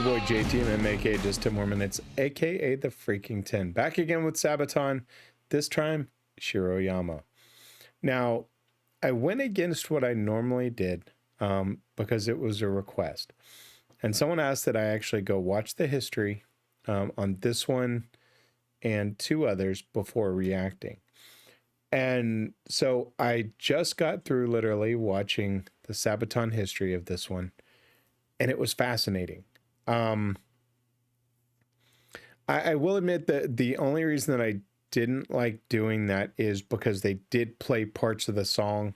your boy JTMM, aka Just 10 More Minutes, aka the Freaking 10. Back again with Sabaton, this time Shiroyama. Now, I went against what I normally did because it was a request. And someone asked that I actually go watch the history on this one and two others before reacting. And so I just got through literally watching the Sabaton history of this one, and it was fascinating. I will admit that the only reason that I didn't like doing that is because they did play parts of the song.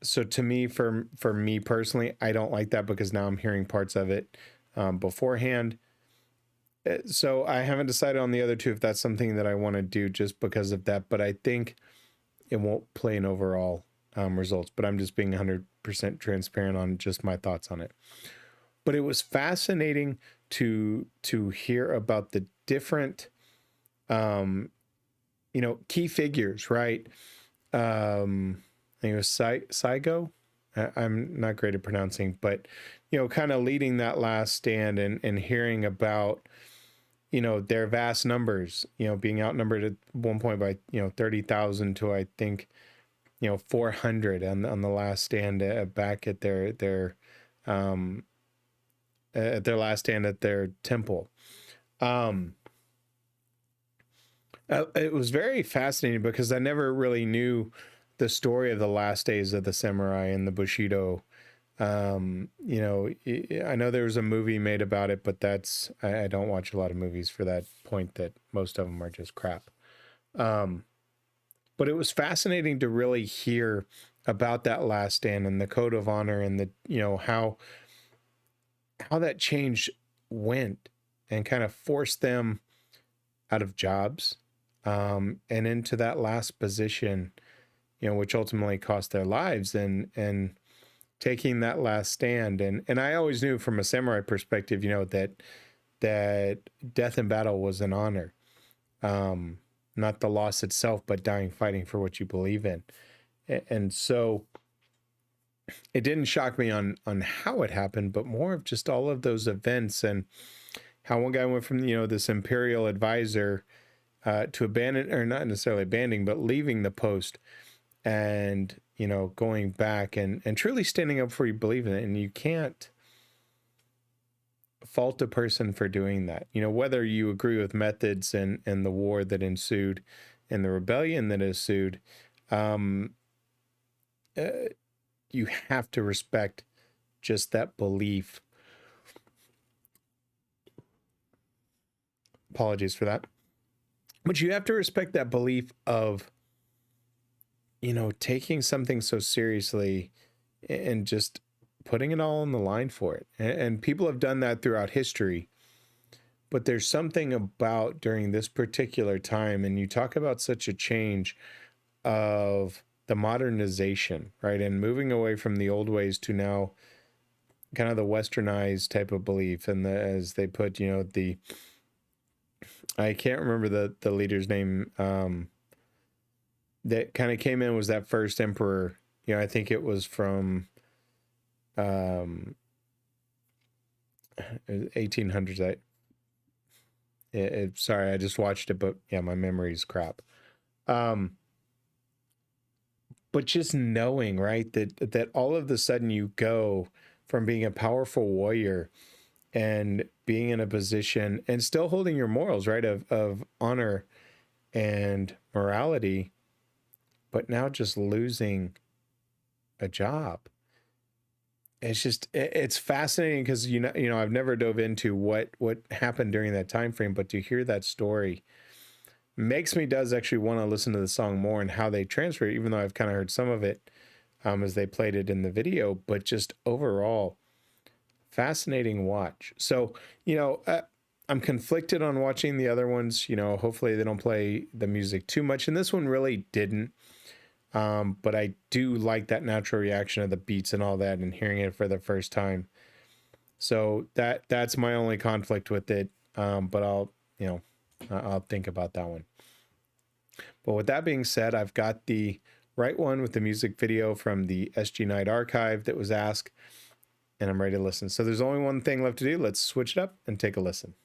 So to me, for me personally, I don't like that because now I'm hearing parts of it beforehand. So I haven't decided on the other two if that's something that I want to do just because of that. But I think it won't play in overall results. But I'm just being 100% transparent on just my thoughts on it. But it was fascinating to hear about the different, key figures, right? I think it was Saigo. I'm not great at pronouncing, but, kind of leading that last stand and hearing about, their vast numbers, being outnumbered at one point by, 30,000 to, I think, 400 on the last stand back at their last stand at their temple. It was very fascinating because I never really knew the story of the last days of the samurai and the Bushido. I know there was a movie made about it, but I don't watch a lot of movies for that point, that most of them are just crap. But it was fascinating to really hear about that last stand and the code of honor and the, how that change went and kind of forced them out of jobs and into that last position, which ultimately cost their lives and taking that last stand. And I always knew from a samurai perspective, that death in battle was an honor, not the loss itself, but dying fighting for what you believe in. And so it didn't shock me on how it happened, but more of just all of those events and how one guy went from, this imperial advisor to abandon, or not necessarily abandoning, but leaving the post and, going back and truly standing up for you believe in it. And you can't fault a person for doing that, whether you agree with methods and the war that ensued and the rebellion that ensued. You have to respect just that belief. Apologies for that. But you have to respect that belief of, taking something so seriously and just putting it all on the line for it. And people have done that throughout history. But there's something about during this particular time, and you talk about such a change of the modernization, right? And moving away from the old ways to now kind of the westernized type of belief. And as they put, I can't remember the leader's name that kind of came in, was that first emperor. I think it was from 1800s. Sorry, I just watched it, but yeah, my memory's crap. But just knowing, right, that all of a sudden you go from being a powerful warrior and being in a position and still holding your morals, right, of honor and morality, but now just losing a job. It's fascinating because, I've never dove into what happened during that time frame, but to hear that story does actually want to listen to the song more and how they transfer it, even though I've kind of heard some of it as they played it in the video, but just overall fascinating watch. So, I'm conflicted on watching the other ones. Hopefully they don't play the music too much, and this one really didn't. But I do like that natural reaction of the beats and all that and hearing it for the first time. So that's my only conflict with it. But I'll think about that one. But with that being said, I've got the right one with the music video from the SG Night archive that was asked. and I'm ready to listen. So there's only one thing left to do. Let's switch it up and take a listen.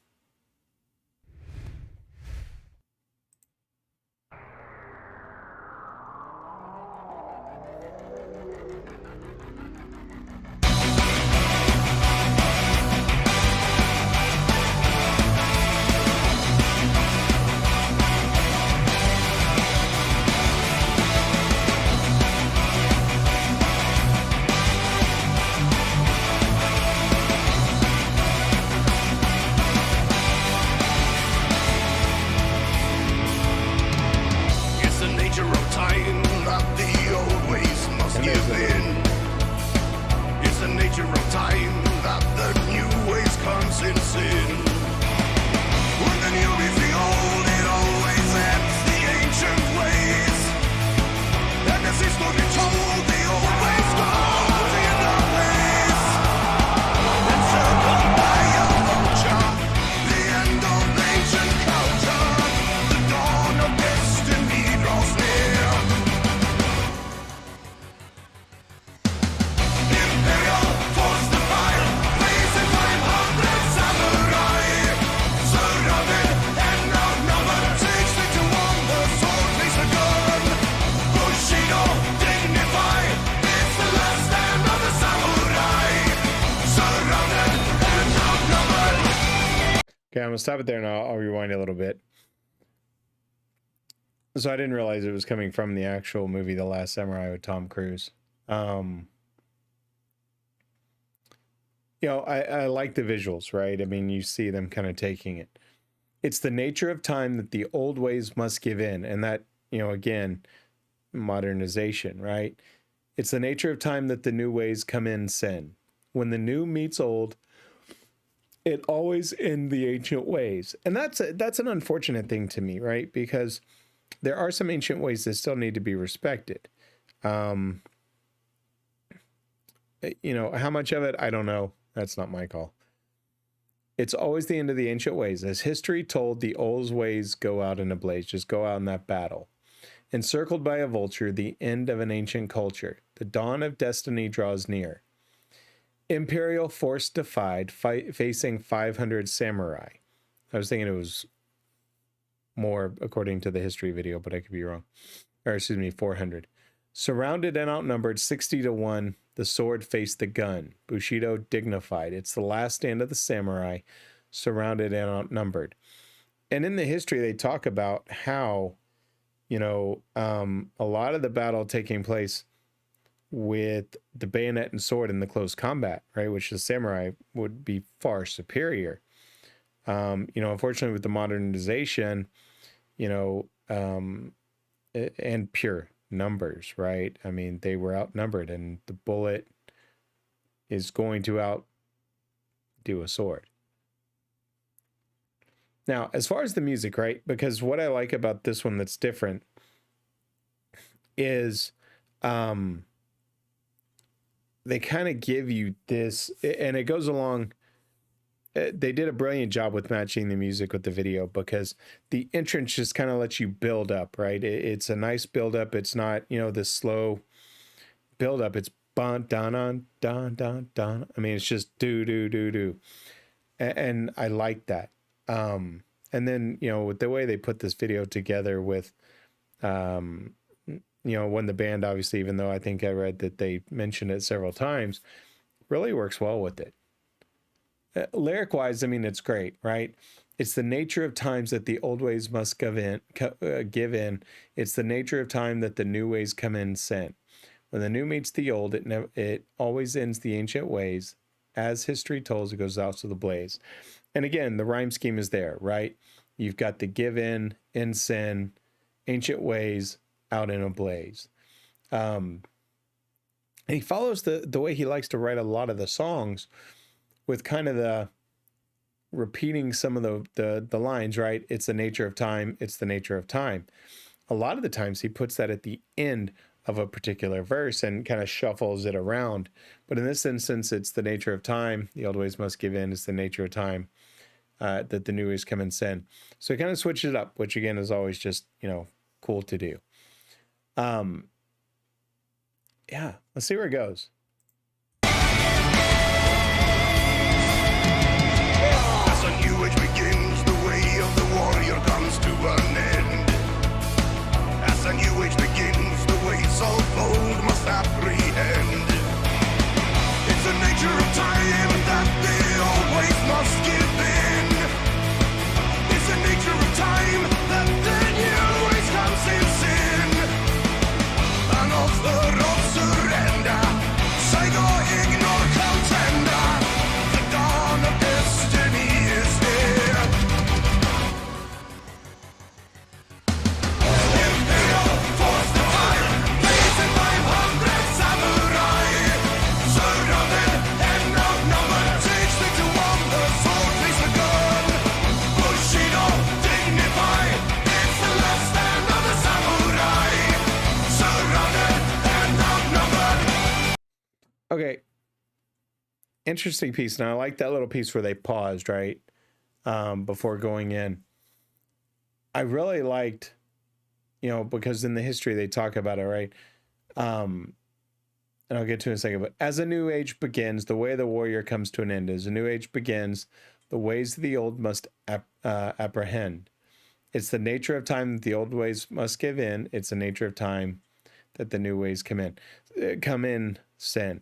Okay, I'm gonna stop it there and I'll rewind a little bit. So I didn't realize it was coming from the actual movie The Last Samurai with Tom Cruise. You know, I like the visuals, right? I mean, you see them kind of taking it. It's the nature of time that the old ways must give in. And that, you know, again, modernization, right? It's the nature of time that the new ways come in sin. When the new meets old, it always in the ancient ways. And that's an unfortunate thing to me, right? Because there are some ancient ways that still need to be respected. You know, how much of it, I don't know. That's not my call. It's always the end of the ancient ways. As history told, the old ways go out in a blaze, just go out in that battle. Encircled by a vulture, the end of an ancient culture. The dawn of destiny draws near. Imperial force defied, facing 500 samurai. I was thinking it was more according to the history video, but I could be wrong. Or excuse me, 400. Surrounded and outnumbered 60-1, the sword faced the gun. Bushido dignified. It's the last stand of the samurai, surrounded and outnumbered. And in the history, they talk about how, you know, a lot of the battle taking place with the bayonet and sword in the close combat, right? Which the samurai would be far superior. You know, unfortunately with the modernization, you know, and pure numbers, right? I mean, they were outnumbered and the bullet is going to outdo a sword. Now, as far as the music, right? Because what I like about this one that's different is, they kind of give you this, and it goes along. They did a brilliant job with matching the music with the video because the entrance just kind of lets you build up, right? It's a nice build up. It's not, you know, this slow build up. It's bon, don, don, don, don. I mean, it's just do, do, do, do. And I like that. And then, you know, with the way they put this video together with, you know, when the band, obviously, even though I think I read that they mentioned it several times, really works well with it. Lyric wise, I mean, it's great, right? It's the nature of times that the old ways must give in. It's the nature of time that the new ways come in sin. When the new meets the old, it always ends the ancient ways. As history tells, it goes out to the blaze. And again, the rhyme scheme is there, right? You've got the give in sin, ancient ways, out in a blaze. And he follows the way he likes to write a lot of the songs with kind of the repeating some of the lines, right? It's the nature of time. It's the nature of time. A lot of the times he puts that at the end of a particular verse and kind of shuffles it around. But in this instance, it's the nature of time. The old ways must give in. It's the nature of time that the new ways come in sin. So he kind of switches it up, which again is always just, you know, cool to do. Yeah, let's see where it goes. Okay, interesting piece. Now I like that little piece where they paused, right, before going in. I really liked, because in the history they talk about it, right? And I'll get to it in a second. But as a new age begins, the way of the warrior comes to an end. As a new age begins, the ways of the old must apprehend. It's the nature of time that the old ways must give in. It's the nature of time that the new ways come in sin.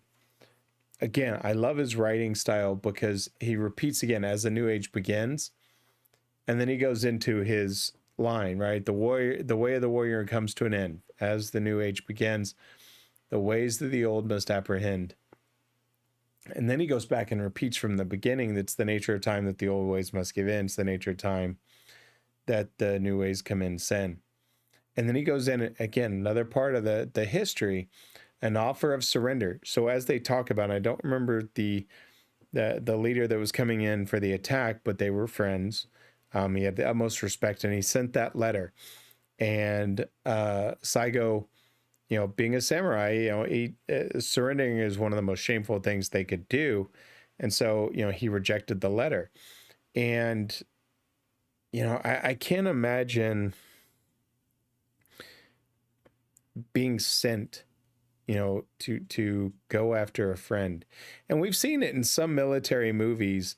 Again, I love his writing style because he repeats again, as the new age begins, and then he goes into his line, right? The way of the warrior comes to an end. As the new age begins, the ways that the old must apprehend. And then he goes back and repeats from the beginning, that's the nature of time that the old ways must give in. It's the nature of time that the new ways come in sin. And then he goes in again, another part of the history, an offer of surrender. So as they talk about, I don't remember the leader that was coming in for the attack, but they were friends. He had the utmost respect, and he sent that letter. And Saigo, being a samurai, surrendering is one of the most shameful things they could do. And so, he rejected the letter. And, I can't imagine being sent, to go after a friend. And we've seen it in some military movies,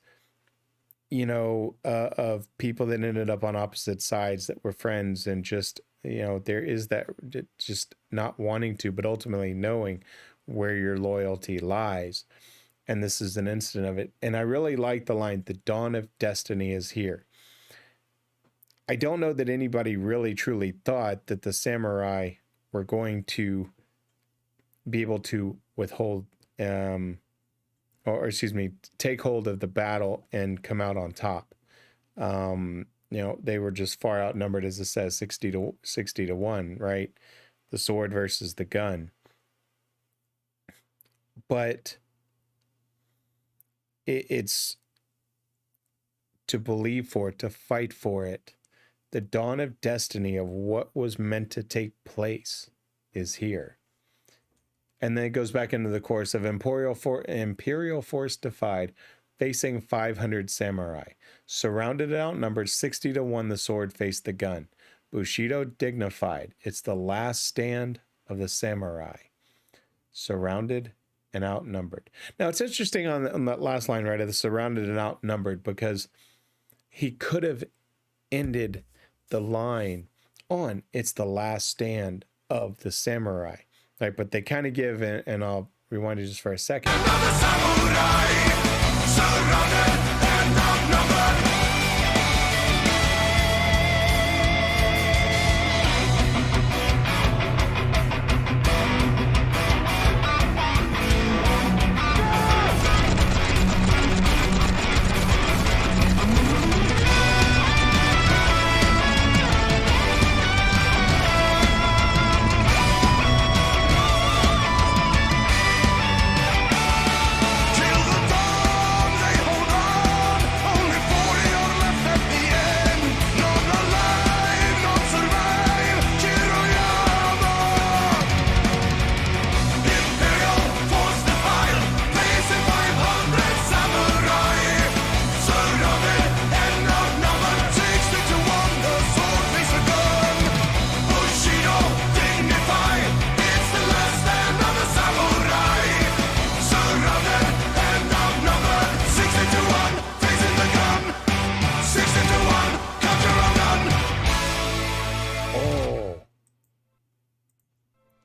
of people that ended up on opposite sides that were friends, and just, there is that just not wanting to, but ultimately knowing where your loyalty lies. And this is an incident of it. And I really like the line, the dawn of destiny is here. I don't know that anybody really truly thought that the samurai were going to be able to withhold, take hold of the battle and come out on top. They were just far outnumbered, as it says, 60 to 1, right? The sword versus the gun. But it's to believe for it, to fight for it. The dawn of destiny of what was meant to take place is here. And then it goes back into the course of imperial force defied, facing 500 samurai. Surrounded and outnumbered 60 to 1, the sword faced the gun. Bushido dignified. It's the last stand of the samurai. Surrounded and outnumbered. Now, it's interesting on that last line, right, of the surrounded and outnumbered, because he could have ended the line on it's the last stand of the samurai, right? But they kind of give, and I'll rewind it just for a second. Another samurai, surrounded and outnumbered.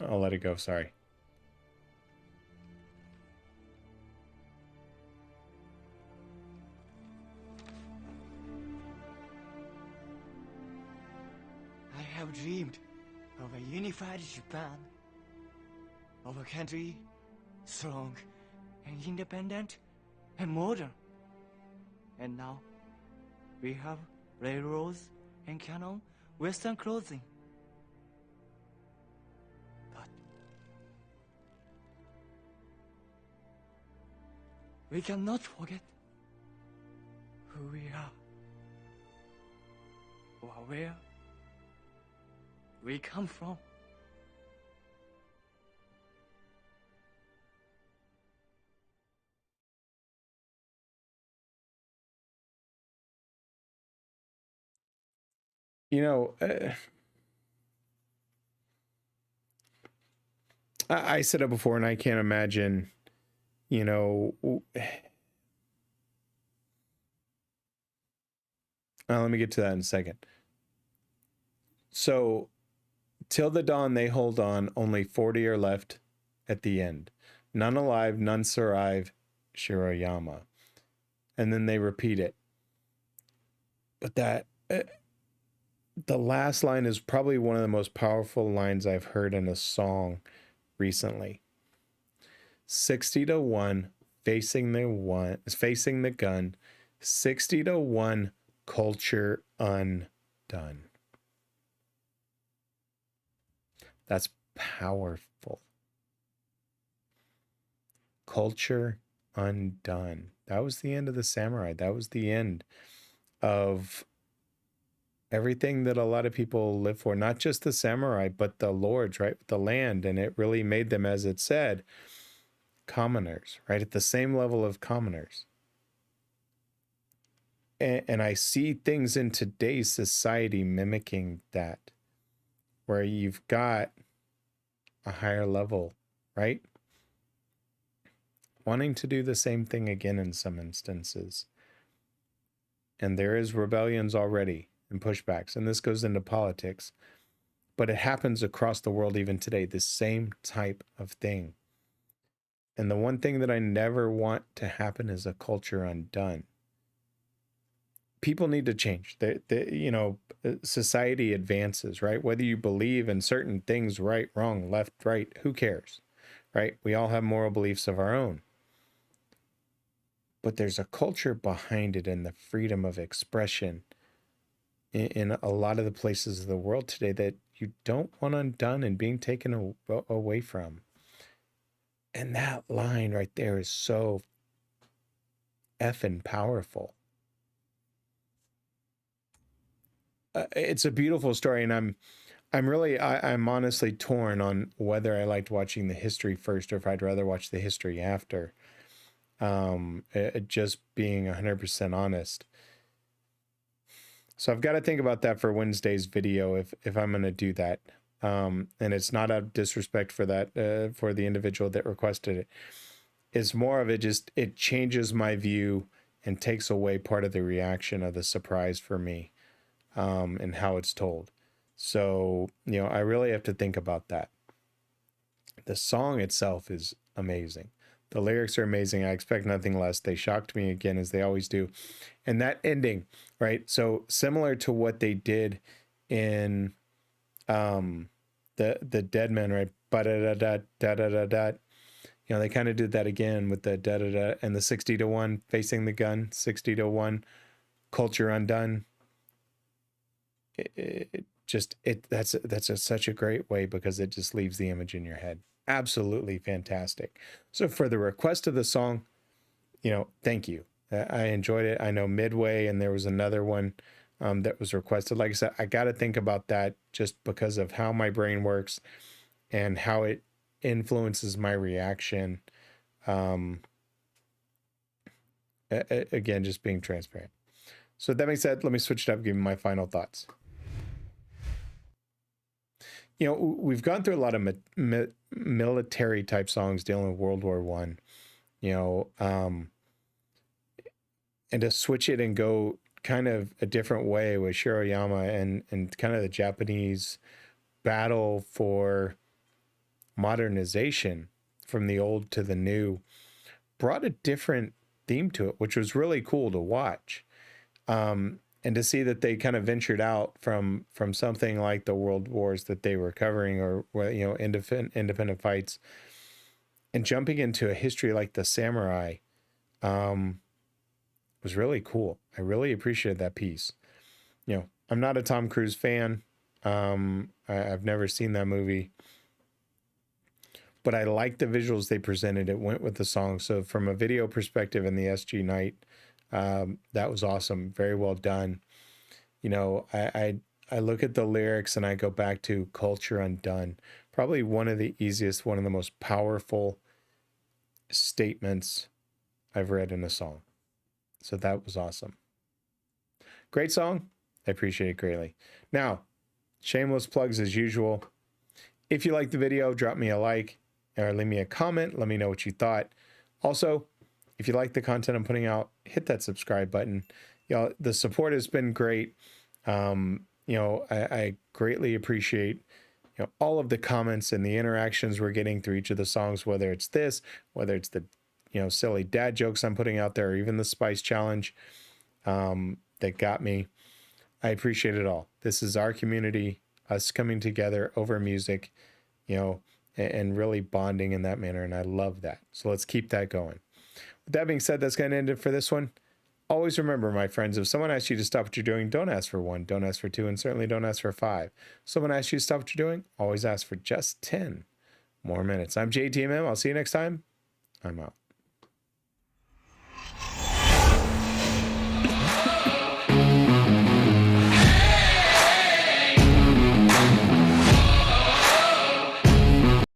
I'll let it go, sorry. I have dreamed of a unified Japan, of a country strong and independent and modern. And now we have railroads and cannon, Western clothing. But we cannot forget who we are or where we come from. You know, I said it before, and I can't imagine, you know, let me get to that in a second. So, till the dawn they hold on, only 40 are left at the end. None alive, none survive, Shiroyama. And then they repeat it. But that, the last line is probably one of the most powerful lines I've heard in a song recently. 60 to 1, facing the gun, 60 to 1, culture undone. That's powerful. Culture undone. That was the end of the samurai. That was the end of everything that a lot of people live for, not just the samurai, but the lords, right? The land. And it really made them, as it said, commoners, right? At the same level of commoners. And I see things in today's society mimicking that, where you've got a higher level, right? Wanting to do the same thing again in some instances. And there is rebellions already and pushbacks, and this goes into politics, but it happens across the world even today, the same type of thing. And the one thing that I never want to happen is a culture undone. People need to change. You know, society advances, right? Whether you believe in certain things, right, wrong, left, right, who cares, right? We all have moral beliefs of our own. But there's a culture behind it and the freedom of expression in a lot of the places of the world today that you don't want undone and being taken away from. And that line right there is so effing powerful. It's a beautiful story, and I'm honestly torn on whether I liked watching the history first or if I'd rather watch the history after. Just being 100% honest. So I've got to think about that for Wednesday's video if I'm going to do that. And it's not out of disrespect for that, for the individual that requested it. It's more of it changes my view and takes away part of the reaction of the surprise for me, and how it's told. So, you know, I really have to think about that. The song itself is amazing. The lyrics are amazing. I expect nothing less. They shocked me again, as they always do. And that ending, right? So similar to what they did in the Dead Men, right? Ba-da-da-da, da-da-da-da. You know, they kind of did that again with the da-da-da and the 60 to 1, facing the gun, 60 to 1, culture undone. That's such a great way, because it just leaves the image in your head. Absolutely fantastic. So for the request of the song, you know, thank you. I enjoyed it. I know Midway, and there was another one that was requested. Like I said, I got to think about that just because of how my brain works and how it influences my reaction. Again, just being transparent. So that being said, let me switch it up, give you my final thoughts. You know, we've gone through a lot of military type songs dealing with World War I, you know, and to switch it and go kind of a different way with Shiroyama and kind of the Japanese battle for modernization from the old to the new brought a different theme to it, which was really cool to watch. And to see that they kind of ventured out from something like the world wars that they were covering, or, you know, independent fights, and jumping into a history like the samurai, was really cool. I really appreciated that piece. You know, I'm not a Tom Cruise fan. I've never seen that movie, but I liked the visuals they presented. It went with the song. So from a video perspective in the SG Night, that was awesome. Very well done. You know, I look at the lyrics and I go back to Culture Undone. Probably one of the easiest, one of the most powerful statements I've read in a song. So that was awesome. Great song. I appreciate it greatly. Now, shameless plugs as usual. If you like the video, drop me a like or leave me a comment. Let me know what you thought. Also, if you like the content I'm putting out, hit that subscribe button. Y'all, the support has been great. I greatly appreciate all of the comments and the interactions we're getting through each of the songs, whether it's this, whether it's the silly dad jokes I'm putting out there, or even the Spice Challenge that got me. I appreciate it all. This is our community, us coming together over music, and really bonding in that manner. And I love that. So let's keep that going. With that being said, that's going to end it for this one. Always remember, my friends, if someone asks you to stop what you're doing, don't ask for 1, don't ask for 2, and certainly don't ask for 5. If someone asks you to stop what you're doing, always ask for just 10 more minutes. I'm JTMM. I'll see you next time. I'm out.